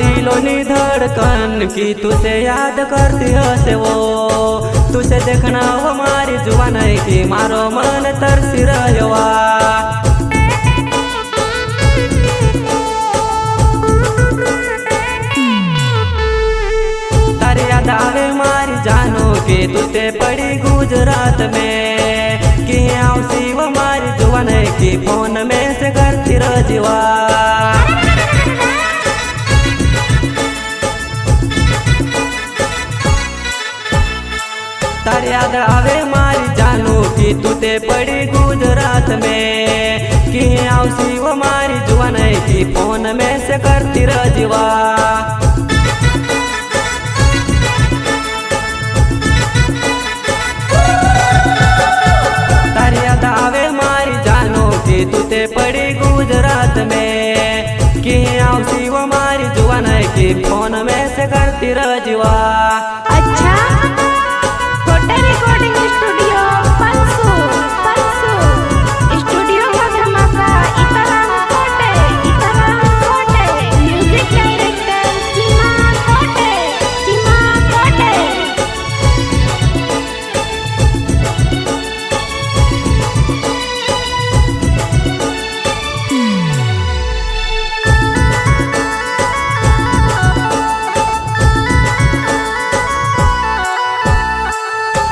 दिलोनी धड़कन की तुझे याद करती हसे वो, तुझे देखना हमारी जुबान है कि मारो मन तरसी रहवा। तारी याद आवे मारी जानो कि तुझे पड़ी गुजरात में, कि आउसी वो मारी जुबान है कि फोन में से करती रजवा। तारी याद आवे मारी जानू कि तुझे पड़ी गुजरात में, कि आउसी वो मारी जुबान है कि फोन में से करती रजवा। तारी याद आवे मारी जानू कि तुझे पड़ी गुजरात में, कि आउसी वो मारी जुबान है कि फोन में से करती रजवा। अच्छा रिकॉर्डिंग स्टूडियो पंसूर स्टूडियो का धमाका इतना खोटे म्यूजिक डायरेक्टर सीमा खोटे।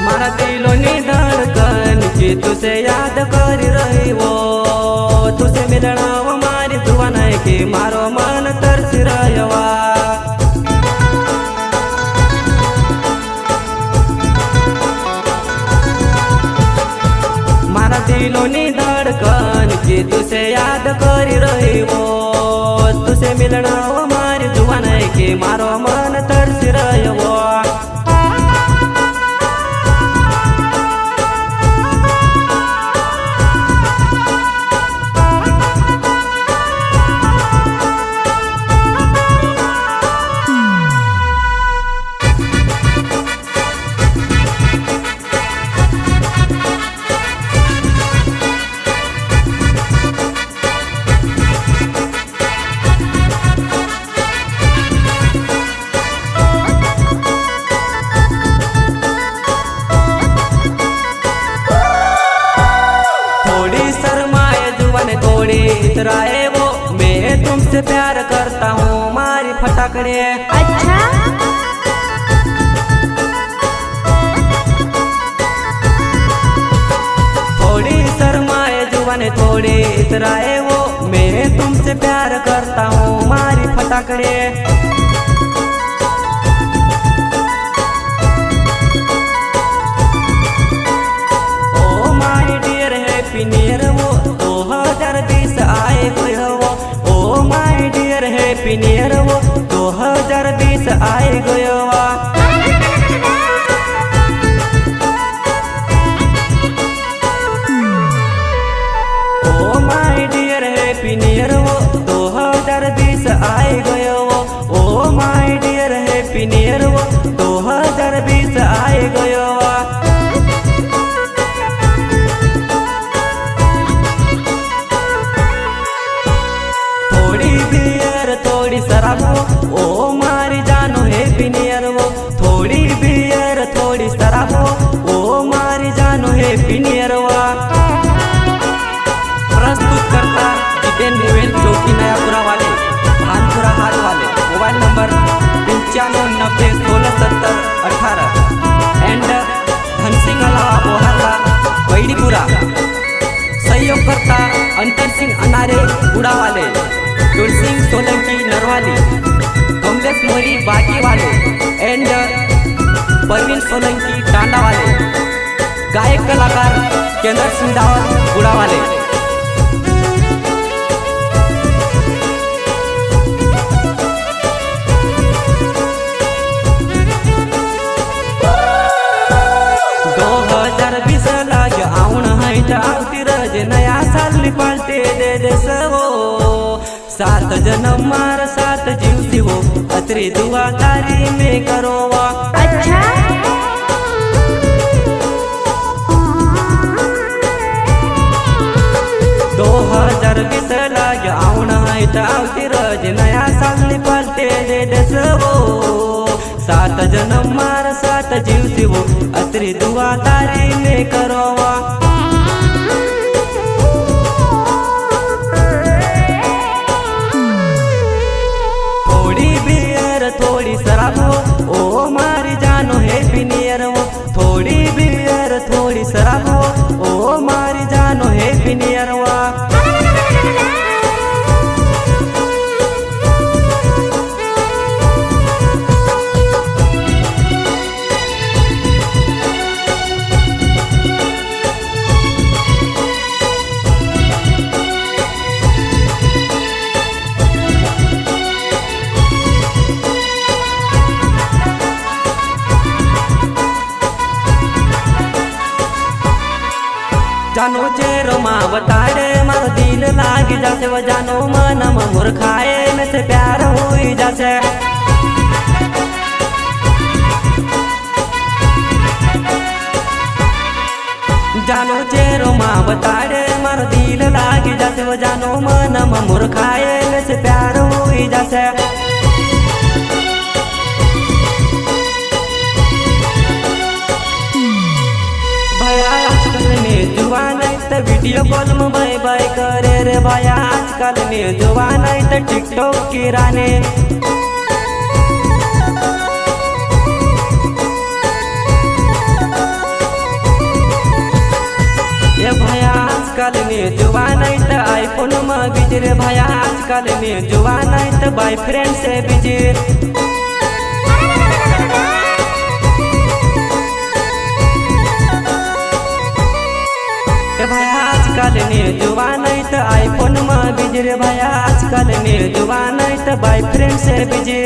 मारा दिलोनी धड़कन की तुझे याद कर रही वो, तुझे मिलना हमारी जुबान है कि मारो मन तरसी रहवा। मारा दिलोनी धड़कन की तुझे याद कर रही वो, तुझे मिलना हमारी जुबान है कि मारो मन तरसी रहवा। इतराए वो मैं तुमसे प्यार करता हूँ मारी फटाकड़े। अच्छा थोड़ी शर्माए जुबान थोड़ी इतराए वो मैं तुमसे प्यार करता हूँ मारी फटाकड़े। Oh my dear happy new year वो 2020 आए गयो वो, oh my dear happy new year वो 2020 आए गयो वा। Oh my dear happy new year वो 2020 आए गयो वो, oh my dear happy new year वो 2020 आए गयो वा। थोड़ी शराब वो ओ मारी जानो हैप्पी न्यू ईयर वो, थोड़ी बियर थोड़ी शराब वो ओ मारी जानो हैप्पी न्यू ईयर वा। प्रस्तुत करता जितेन मोबाइल चौकी नयापुरा वाले, भानपुरा हाट वाले, मोबाइल नंबर 9590 1670 18 एंड धनसिंह अलावा बोहरा वैडीपुरा। सहयोग करता अंतर सिंह अनारे गुड़ा वाले, तुलसिंह सोलंकी नरवाली, कमलेश मोरी बाकी वाले एंड परवीन सोलंकी टांडा वाले, गायक कलाकार केंद्र सिंह दावर गुड़ा वाले। नया साल निकालते दे सबो, 7 जन्म मार 7 जीव वो, अतरी दुआ तारी में करो वा। अच्छा 2020 लाग आउन है आवती જ નયા સાલની પલટે રે ડસવો સાત જન્મ માર સાત જીવ જીવો અત્રી દુઆ તારી ને કરવા થોડી બિયર થોડી શરાબો ઓ મારી જાનો હેપી નિયર થોડી બિયર થોડી શરાબો ઓ મારી જાનો હેપી નિયર जानो चेहरो माँ बताड़े मारो दिल लाग जासे वो जानो मन मूर्खाए में से प्यार हुई जासे जानो चेहरो माँ बताड़े मारो दिल लाग जासे वो जानो मन मूर्खाए में से प्यार हुई जासे जुवान वीडियो कॉल में बाय बाय करे रे भाया आजकल ने जुवान टिकटॉक की राने ये भाया आजकल ने जुवान आईफोन में बिजी रे भाया आजकल ने जुवान बॉयफ्रेंड से बिजी आजकल ने जुवान आईफोन में बिजी रे भाया आजकल ने जुवान बॉयफ्रेंड से बिजी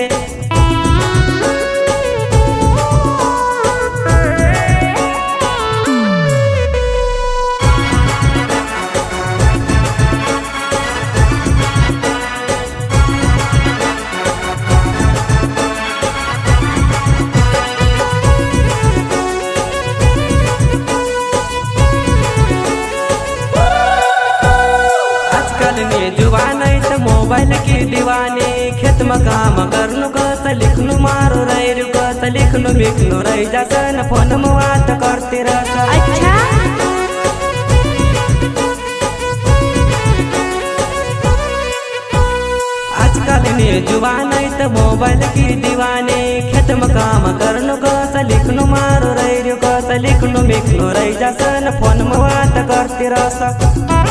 जुवान मोबाइल की दीवानी खेत में काम करनु गत लिखनु मारो रही गत लिखनु बिखनु रही जसन फोन में बात करती रह अच्छा आजकल ने जुवान मोबाइल की दीवानी खेत में काम करनु गत लिखनु मारो रही गत लिखनु बिखनु रही जसन फोन में बात करती रह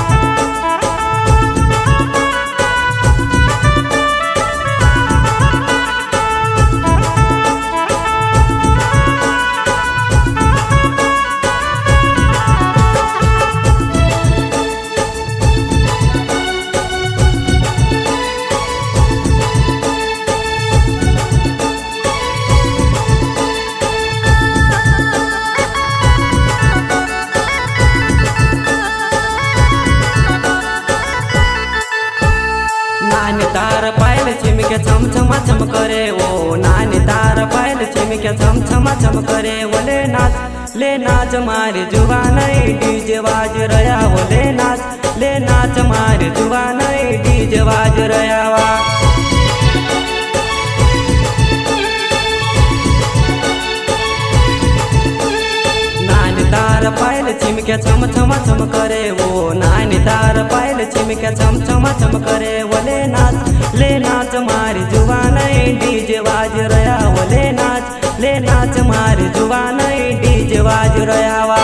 तार पायल छिमके छम छमा छम करे वो नानी तार पायल छिमके छम छमा छम करे वो ले नाच मारी जुवान डीजे बाज रया वो ले नाच मारी जुवान डीजे बाज रया वा तार पायल छिमके छम छमा छम करे वो नानी तार पायल छिमके छम छमा छम करे वो ले नाच मारी जुवान डीजे बाज रया वो ले नाच मारी जुवान डीजे बाज रया वा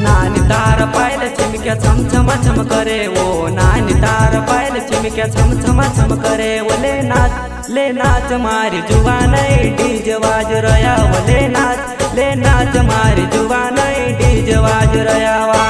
नानी तार पायल छिमके छम छमा छम करे वो नानी तार पायल छिमके छम छमा छम करे वो ले नाच मारी जुवान डीजे बाज रया वो ले नाच मारी जुवान डीजे बाज रया वा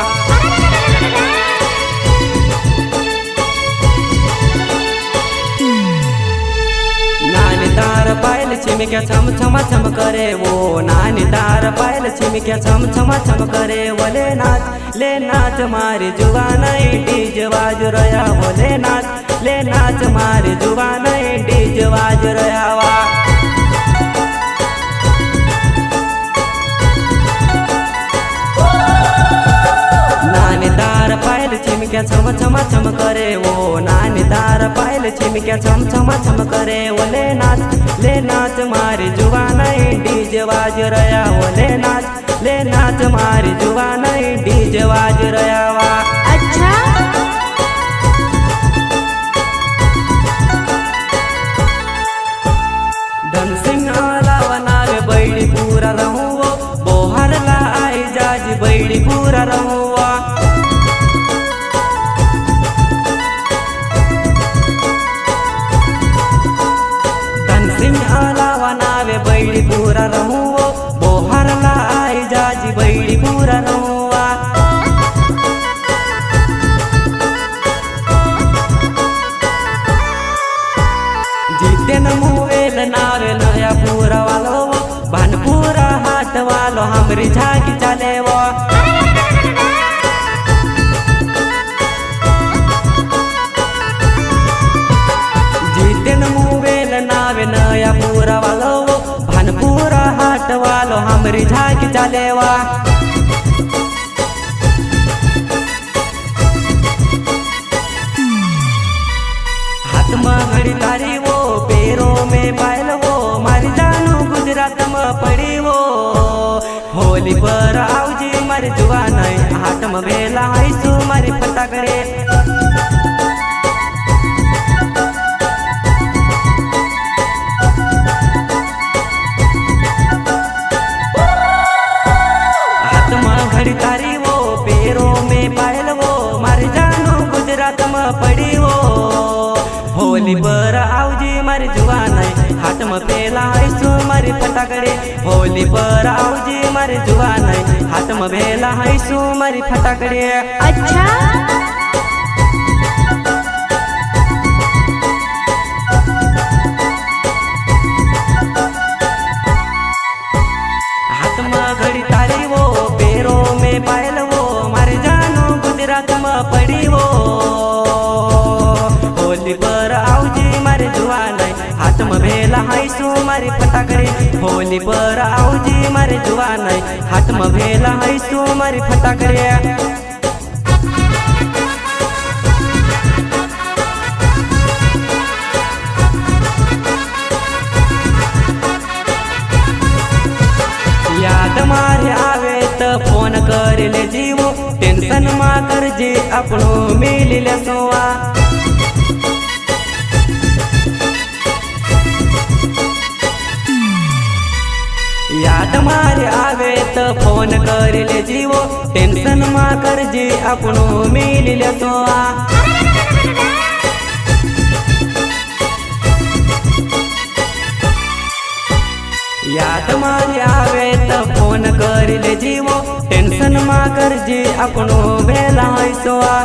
नानी तार पायल छिमके छम छमा छम करे वो नानी तार पायल छिमके छम छमा छम करे वो ले नाच मारी जुवान डीजे बाज रया वो ले नाच मारी जुवान डीजे बाज रया वा चिमक्या छम छम छम करे वो नानी तार पायल चिमक्या छम छम छम करे वो ले नाच मारी जुवान डीजे वाज रया वो ले नाच मारी जुवान डीजे वाज रया वा। अच्छा धन सिंह लावनावे बैड़ी पूरा रहूँ बोहर ला आई जाजी बैड़ी पूरा रहूँ धन सिंह लावनावे बैड़ी पूरा रहूँ बोहर ला आई जाजी बैड़ी पूरा रहूँ जितेन मुवेल नावे नया पूरा वालो भानपुरा हाथ वालो हमरी झाकी चले वो जितेन मुवेल नावे नया पूरा वालो भानपुरा हाथ वालो हमरी झाकी चले वा। हाथ में घड़ी तारी वो पैरों में पायल वो मारी जानू गुजरात में पड़ी वो होली पर आउजी मारी जुवान हाथ में बेला आईसू मारी फटाकड़े हाथ में घड़ी तारी वो पैरों में पायल वो मारी जानू गुजरात में पड़ी वो होली पर आउजी मारी जुवान हाथ में पेला आईसू मारी फटाकड़े होली पर आउजी मारी जुवान हाथ में बेला आईसू मारी फटाकड़े। अच्छा हाथ में घड़ी तारी वो पैरों में पायल वो मारी जानू गुजरात में पड़ी वो होली पर आउजी मारी जुवान हाथ में बेला आईसू मारी फटाकड़े होली पर आउजी मारी जुवान हाथ में बेला आईसू मारी फटाकड़े। याद मारे आवे तो फोन कर ले जीवो टेंशन मा कर जी अपनो मिल ले सोवा याद मारे आवे तो फोन कर ले जीवो टेंशन मा कर जी अपनो मिल ले सोवा। याद मारे आवे तो फोन कर ले जीवो टेंशन मा कर जी अपनो बेला सोवा।